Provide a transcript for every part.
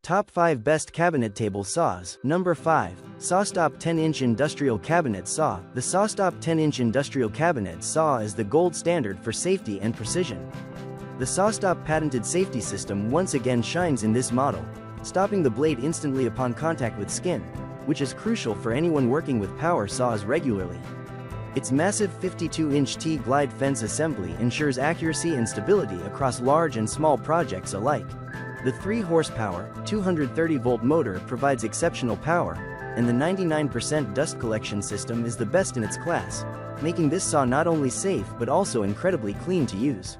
Top 5 Best Cabinet Table Saws. Number 5. SawStop 10-inch Industrial Cabinet Saw. The SawStop 10-inch Industrial Cabinet Saw is the gold standard for safety and precision. The SawStop patented safety system once again shines in this model, stopping the blade instantly upon contact with skin, which is crucial for anyone working with power saws regularly. Its massive 52-inch T-glide fence assembly ensures accuracy and stability across large and small projects alike. The 3-horsepower, 230-volt motor provides exceptional power, and the 99% dust collection system is the best in its class, making this saw not only safe but also incredibly clean to use.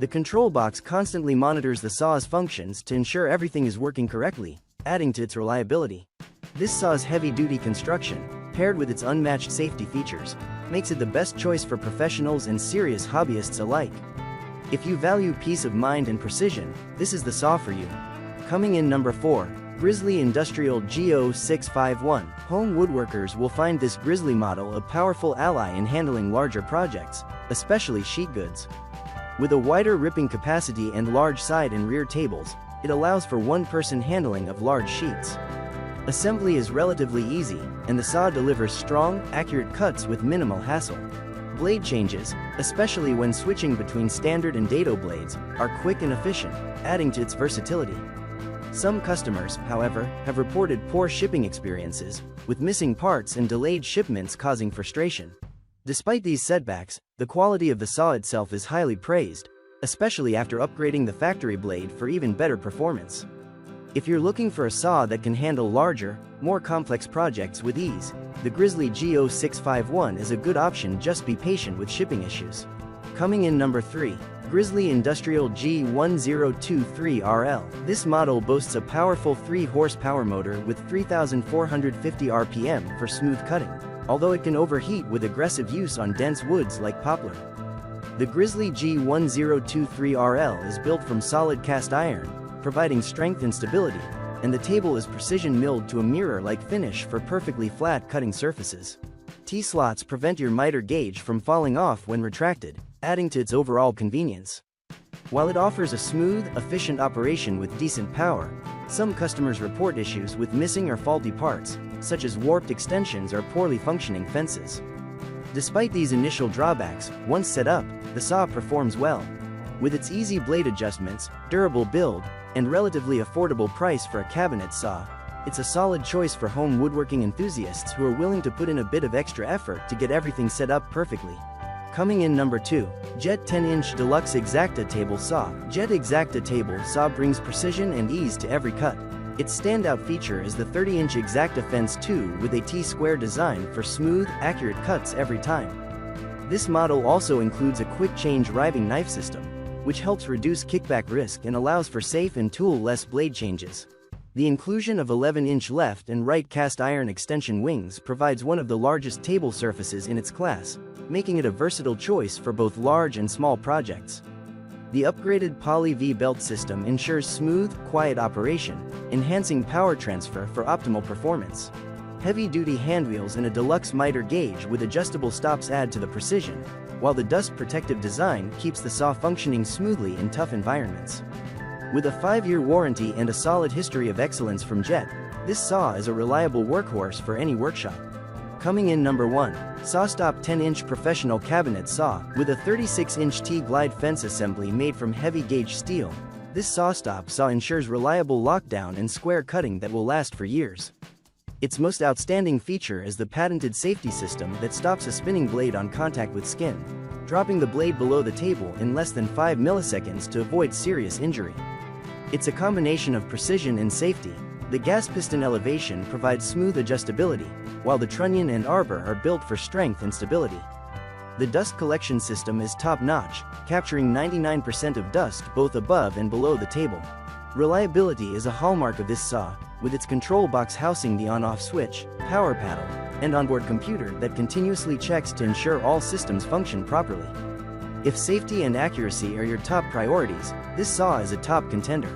The control box constantly monitors the saw's functions to ensure everything is working correctly, adding to its reliability. This saw's heavy-duty construction, paired with its unmatched safety features, makes it the best choice for professionals and serious hobbyists alike. If you value peace of mind and precision, this is the saw for you. Coming in number 4. Grizzly Industrial G0651. Home woodworkers will find this Grizzly model a powerful ally in handling larger projects, especially sheet goods. With a wider ripping capacity and large side and rear tables, it allows for one-person handling of large sheets. Assembly is relatively easy, and the saw delivers strong, accurate cuts with minimal hassle. Blade changes, especially when switching between standard and dado blades, are quick and efficient, adding to its versatility. Some customers, however, have reported poor shipping experiences, with missing parts and delayed shipments causing frustration. Despite these setbacks, the quality of the saw itself is highly praised, especially after upgrading the factory blade for even better performance. If you're looking for a saw that can handle larger, more complex projects with ease, the Grizzly G0651 is a good option. Just be patient with shipping issues. Coming in number 3. Grizzly Industrial G1023RL. This model boasts a powerful 3-horsepower motor with 3,450 RPM for smooth cutting, although it can overheat with aggressive use on dense woods like poplar. The Grizzly G1023RL is built from solid cast iron, providing strength and stability, and the table is precision milled to a mirror-like finish for perfectly flat cutting surfaces. T-slots prevent your miter gauge from falling off when retracted, adding to its overall convenience. While it offers a smooth, efficient operation with decent power, some customers report issues with missing or faulty parts, such as warped extensions or poorly functioning fences. Despite these initial drawbacks, once set up, the saw performs well. With its easy blade adjustments, durable build, and relatively affordable price for a cabinet saw, it's a solid choice for home woodworking enthusiasts who are willing to put in a bit of extra effort to get everything set up perfectly. Coming in number 2. Jet 10-inch Deluxe XACTA Table Saw. Jet XACTA Table Saw brings precision and ease to every cut. Its standout feature is the 30-inch XACTA Fence 2 with a T-square design for smooth, accurate cuts every time. This model also includes a quick-change riving knife system, which helps reduce kickback risk and allows for safe and tool-less blade changes. The inclusion of 11-inch left and right cast iron extension wings provides one of the largest table surfaces in its class, making it a versatile choice for both large and small projects. The upgraded Poly V belt system ensures smooth, quiet operation, enhancing power transfer for optimal performance. Heavy-duty handwheels and a deluxe miter gauge with adjustable stops add to the precision, while the dust-protective design keeps the saw functioning smoothly in tough environments. With a 5-year warranty and a solid history of excellence from Jet, this saw is a reliable workhorse for any workshop. Coming in number 1. SawStop 10-inch Professional Cabinet Saw. With a 36-inch T-glide fence assembly made from heavy-gauge steel, this SawStop saw ensures reliable lockdown and square cutting that will last for years. Its most outstanding feature is the patented safety system that stops a spinning blade on contact with skin, dropping the blade below the table in less than 5 milliseconds to avoid serious injury. It's a combination of precision and safety. The gas piston elevation provides smooth adjustability, while the trunnion and arbor are built for strength and stability. The dust collection system is top-notch, capturing 99% of dust both above and below the table. Reliability is a hallmark of this saw, with its control box housing the on-off switch, power paddle, and onboard computer that continuously checks to ensure all systems function properly. If safety and accuracy are your top priorities, this saw is a top contender.